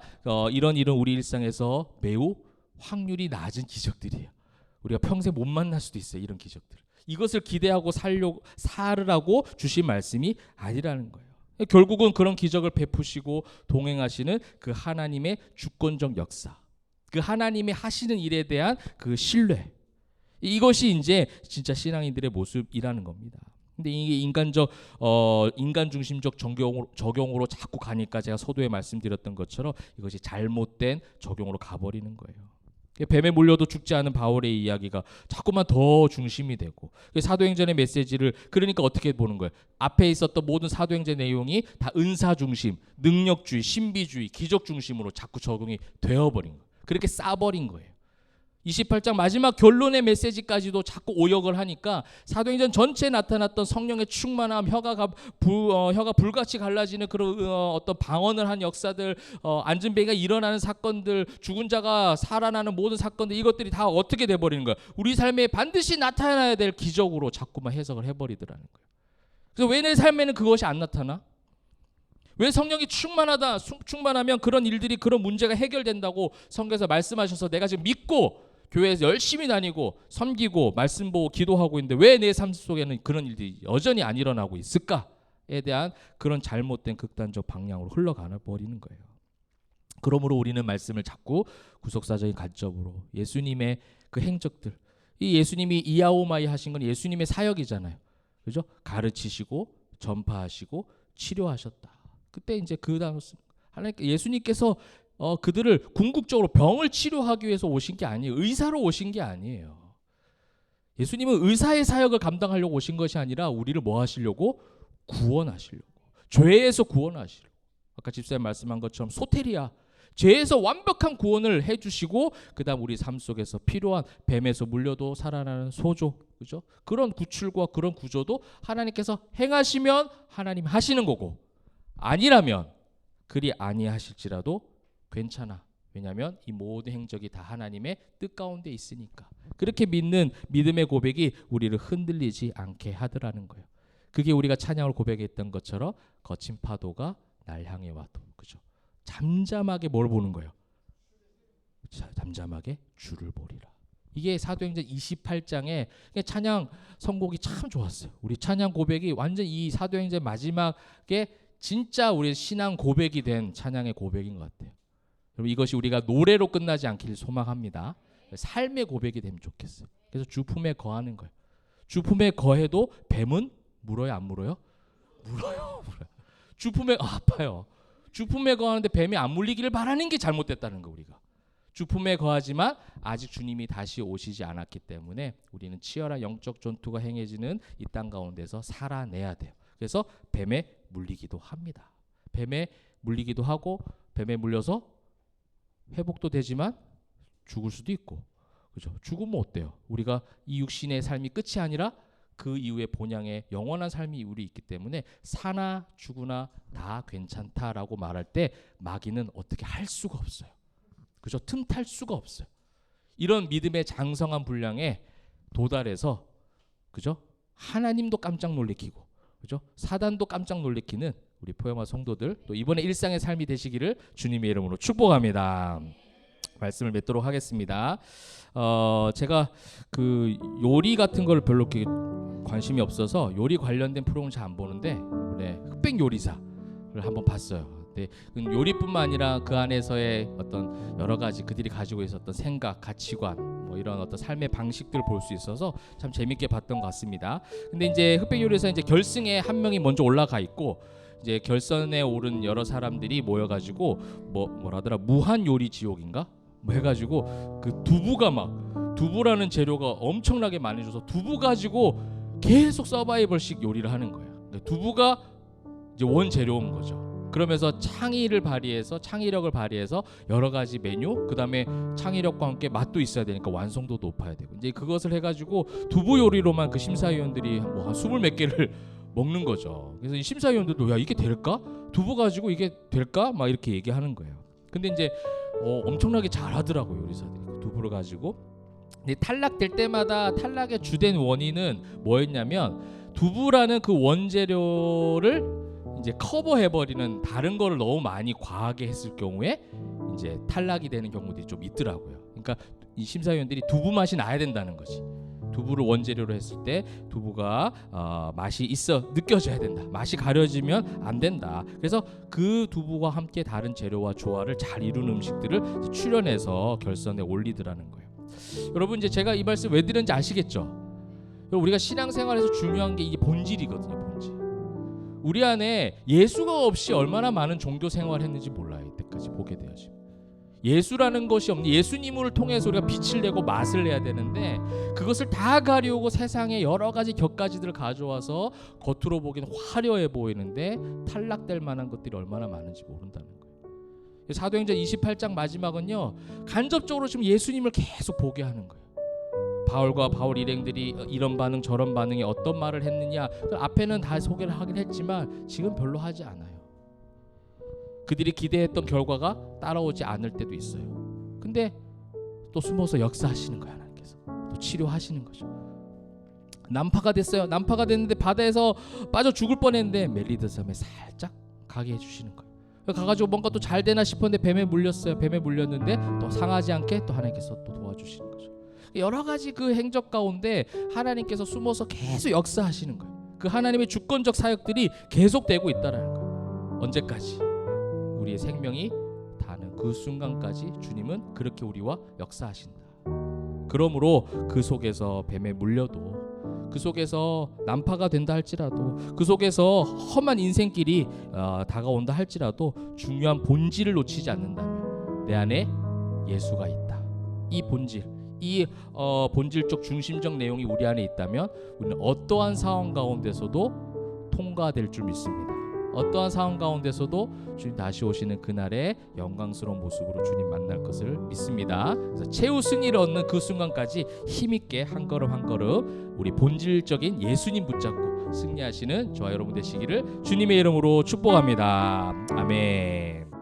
Speaker 1: 이런 일은 우리 일상에서 매우 확률이 낮은 기적들이에요. 우리가 평생 못 만날 수도 있어요. 이런 기적들. 이것을 기대하고 살으라고 주신 말씀이 아니라는 거예요. 결국은 그런 기적을 베푸시고 동행하시는 그 하나님의 주권적 역사, 그 하나님의 하시는 일에 대한 그 신뢰, 이것이 이제 진짜 신앙인들의 모습이라는 겁니다. 근데 이게 인간 중심적 적용으로 자꾸 가니까 제가 서두에 말씀드렸던 것처럼 이것이 잘못된 적용으로 가버리는 거예요. 뱀에 물려도 죽지 않은 바울의 이야기가 자꾸만 더 중심이 되고 사도행전의 메시지를 그러니까 어떻게 보는 거예요? 앞에 있었던 모든 사도행전 내용이 다 은사 중심, 능력주의, 신비주의, 기적 중심으로 자꾸 적용이 되어버린 거예요. 그렇게 싸버린 거예요. 28장 마지막 결론의 메시지까지도 자꾸 오역을 하니까 사도행전 전체에 나타났던 성령의 충만함, 혀가 불같이 갈라지는 그런 어떤 방언을 한 역사들, 안진뱅이가 일어나는 사건들, 죽은 자가 살아나는 모든 사건들 이것들이 다 어떻게 돼버리는 거야? 우리 삶에 반드시 나타나야 될 기적으로 자꾸만 해석을 해버리더라는 거예요. 그래서 왜 내 삶에는 그것이 안 나타나? 왜 성령이 충만하면 그런 일들이 그런 문제가 해결된다고 성경에서 말씀하셔서 내가 지금 믿고 교회에서 열심히 다니고 섬기고 말씀 보고 기도하고 있는데 왜 내 삶 속에는 그런 일들이 여전히 안 일어나고 있을까에 대한 그런 잘못된 극단적 방향으로 흘러가 버리는 거예요. 그러므로 우리는 말씀을 자꾸 구속사적인 관점으로 예수님의 그 행적들, 이 예수님이 이아오마이 하신 건 예수님의 사역이잖아요. 그죠? 가르치시고 전파하시고 치료하셨다. 그때 이제 그 단어 하나님 예수님께서 그들을 궁극적으로 병을 치료하기 위해서 오신 게 아니에요. 의사로 오신 게 아니에요. 예수님은 의사의 사역을 감당하려고 오신 것이 아니라 우리를 뭐 하시려고? 구원하시려고. 죄에서 구원하시려고. 아까 집사님 말씀한 것처럼 소테리아. 죄에서 완벽한 구원을 해주시고 그 다음 우리 삶 속에서 필요한 뱀에서 물려도 살아나는 소조. 그죠? 그런 구출과 그런 구조도 하나님께서 행하시면 하나님 하시는 거고 아니라면 그리 아니하실지라도 괜찮아. 왜냐하면 이 모든 행적이 다 하나님의 뜻 가운데 있으니까. 그렇게 믿는 믿음의 고백이 우리를 흔들리지 않게 하더라는 거예요. 그게 우리가 찬양을 고백했던 것처럼 거친 파도가 날 향해 와도 그죠? 잠잠하게 뭘 보는 거예요? 잠잠하게 주를 보리라. 이게 사도행전 28장의 찬양 선곡이 참 좋았어요. 우리 찬양 고백이 완전 이 사도행전 마지막에 진짜 우리 신앙 고백이 된 찬양의 고백인 것 같아요. 여러분 이것이 우리가 노래로 끝나지 않기를 소망합니다. 삶의 고백이 되면 좋겠어요. 그래서 주품에 거하는 거예요. 주품에 거해도 뱀은 물어요 안 물어요? 물어요. 주품에 아파요. 주품에 거하는데 뱀이 안 물리기를 바라는 게 잘못됐다는 거 우리가. 주품에 거하지만 아직 주님이 다시 오시지 않았기 때문에 우리는 치열한 영적 전투가 행해지는 이 땅 가운데서 살아내야 돼요. 그래서 뱀에 물리기도 합니다. 뱀에 물리기도 하고 뱀에 물려서 회복도 되지만 죽을 수도 있고, 그죠? 죽으면 어때요? 우리가 이 육신의 삶이 끝이 아니라 그 이후에 본향의 영원한 삶이 우리 있기 때문에 사나 죽으나 다 괜찮다라고 말할 때 마귀는 어떻게 할 수가 없어요. 그죠? 틈탈 수가 없어요. 이런 믿음의 장성한 분량에 도달해서, 그죠? 하나님도 깜짝 놀래키고, 그죠? 사단도 깜짝 놀래키는 우리 포에마 성도들, 또 이번에 일상의 삶이 되시기를 주님의 이름으로 축복합니다. 말씀을 맺도록 하겠습니다. 제가 그 요리 같은 걸 별로 이렇게 관심이 없어서 요리 관련된 프로그램 잘 안 보는데 이번에 흑백 요리사를 한번 봤어요. 근데 요리뿐만 아니라 그 안에서의 어떤 여러 가지 그들이 가지고 있었던 생각, 가치관, 뭐 이런 어떤 삶의 방식들을 볼 수 있어서 참 재밌게 봤던 것 같습니다. 근데 이제 흑백 요리사 이제 결승에 한 명이 먼저 올라가 있고, 이제 결선에 오른 여러 사람들이 모여가지고 뭐라더라, 무한 요리 지옥인가? 뭐 해가지고 그 두부라는 재료가 엄청나게 많이 줘서 두부 가지고 계속 서바이벌식 요리를 하는 거예요. 그러니까 두부가 이제 원 재료인 거죠. 그러면서 창의력을 발휘해서 여러 가지 메뉴, 그다음에 창의력과 함께 맛도 있어야 되니까 완성도도 높아야 되고, 이제 그것을 해가지고 두부 요리로만 그 심사위원들이 뭐 한 20몇 개를 먹는 거죠. 그래서 이 심사위원들도 야, 이게 될까? 두부 가지고 이게 될까? 막 이렇게 얘기하는 거예요. 근데 이제 엄청나게 잘하더라고요, 요리사들이 두부를 가지고. 근데 탈락될 때마다 탈락의 주된 원인은 뭐였냐면, 두부라는 그 원재료를 이제 커버해버리는 다른 거를 너무 많이 과하게 했을 경우에 이제 탈락이 되는 경우들이 좀 있더라고요. 그러니까 이 심사위원들이 두부 맛이 나야 된다는 거지. 두부를 원재료로 했을 때 두부가 맛이 있어 느껴져야 된다. 맛이 가려지면 안 된다. 그래서 그 두부와 함께 다른 재료와 조화를 잘 이루는 음식들을 추려내서 결선에 올리더라는 거예요. 여러분, 이제 제가 이 말씀 왜 드렸는지 아시겠죠? 여러분, 우리가 신앙생활에서 중요한 게 이게 본질이거든요. 본질. 우리 안에 예수가 없이 얼마나 많은 종교 생활을 했는지 몰라요. 이때까지 보게 되어지면. 예수라는 것이 없는, 예수님을 통해서 우리가 빛을 내고 맛을 내야 되는데 그것을 다 가리우고 세상에 여러 가지 곁가지들을 가져와서 겉으로 보기는 화려해 보이는데 탈락될 만한 것들이 얼마나 많은지 모른다는 거예요. 사도행전 28장 마지막은요, 간접적으로 지금 예수님을 계속 보게 하는 거예요. 바울과 바울 일행들이 이런 반응 저런 반응에 어떤 말을 했느냐, 그 앞에는 다 소개를 하긴 했지만 지금 별로 하지 않아요. 그들이 기대했던 결과가 따라오지 않을 때도 있어요. 근데 또 숨어서 역사하시는 거야. 하나님께서 또 치료하시는 거죠. 난파가 됐어요. 난파가 됐는데 바다에서 빠져 죽을 뻔했는데 멜리드 섬에 살짝 가게 해주시는 거예요. 가가지고 뭔가 또 잘 되나 싶었는데 뱀에 물렸어요. 뱀에 물렸는데 또 상하지 않게 또 하나님께서 또 도와주시는 거죠. 여러 가지 그 행적 가운데 하나님께서 숨어서 계속 역사하시는 거예요. 그 하나님의 주권적 사역들이 계속되고 있다라는 거예요. 언제까지? 우리의 생명이 다하는 그 순간까지 주님은 그렇게 우리와 역사하신다. 그러므로 그 속에서 뱀에 물려도, 그 속에서 난파가 된다 할지라도, 그 속에서 험한 인생길이 다가온다 할지라도 중요한 본질을 놓치지 않는다면 내 안에 예수가 있다. 이 본질, 이 본질적 중심적 내용이 우리 안에 있다면 우리는 어떠한 상황 가운데서도 통과될 줄 믿습니다. 어떠한 상황 가운데서도 주님 다시 오시는 그날의 영광스러운 모습으로 주님 만날 것을 믿습니다. 그래서 최후 승리를 얻는 그 순간까지 힘있게 한 걸음 한 걸음 우리 본질적인 예수님 붙잡고 승리하시는 저와 여러분 되시기를 주님의 이름으로 축복합니다. 아멘.